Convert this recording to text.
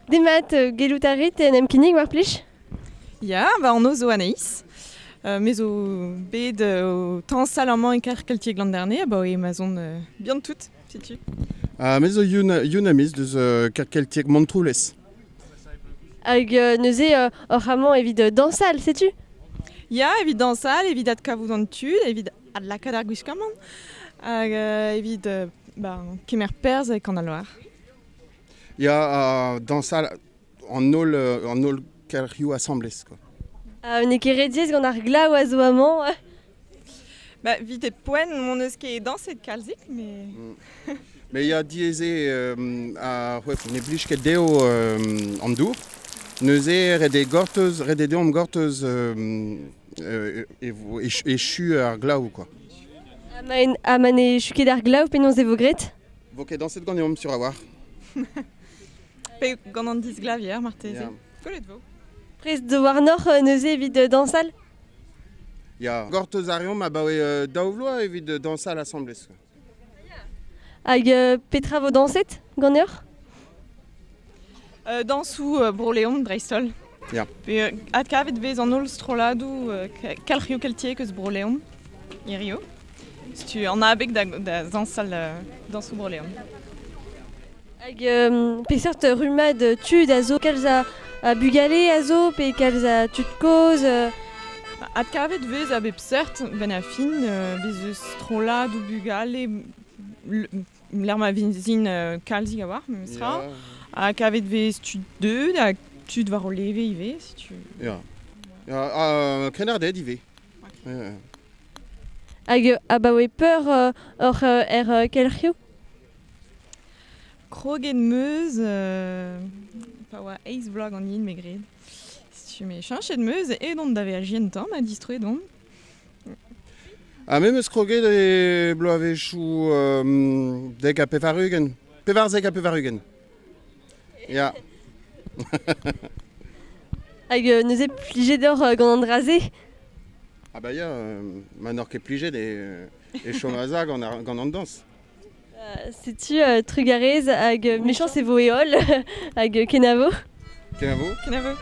Demat gelutarit en emkinig mar plij? Ya, an ozo Anaïs. Mais o bet o tañsal amañ e kaltiek glanderne, ba e mazon bien tout, si-tu. Mais o youn amiz deus keltiek mantroulez. Hag neuze hor amañ evit dansal, setu? Ya, evit dañsal, evit ad kavout an tud, evit ad lakad ar gwizkamant, hag evit kemer perz e kan al-loar. Ya dansal an ol kelc'hioù assemblez. Ne ket rediez gant ar glav a zo amañ. Vit e poen mon eus ket danset kalzik, mais... Mais ya dieze ne blij ket deo an dour. Neuze red e gorteuz, red e deom gorteuz echu ar glav, quoi. Ha man e chuket ar glav penaos e vo gret? Vo ket danset gant eom sur a war. Pe gant an disglavier, marteze. Ya. Kollet vo. Prez de war nor neuze evit dansal? Ya gorteuz ar eom ba oe daouvloa evit dansal assemblez. Hag petra vo danset gant eur? Dansou broleon dreistol. Ya. Pe ad kavet vez an ol stroladou kalc'hioù keltiek eus broleon, irio. Tu an abek da dansal dansou broleon. Hag peseurt rumad tud a zo kalz a bugale a zo, pe kalz a tud koz... Ad kavet vez a bep seurt ben a fin, bez eus stroladou bugale, l'er ma vizin kalzik a war, memes ra. A kavet vez tud deud, a tud war o leve ive, si tu... Ya. Ya, kenarded ive. Hag ba oe peur hor kelc'hioù? Kroget meuz, pa oa eiz vlog an yin megred. Si tu mets chanchet meuz e dont da veaj jentan, ma distrouet dont. Ha memes kroget e bloavechou dek a pevarugen. Pevarzek a pevarugen. Ya. Hag neuze plijedor gant an draze? Ah bah ya, manor ket plijet e chomaza gant an dans. Setu trugarez hag mechans e vo eol hag kenavo? Kenavo? Kenavo.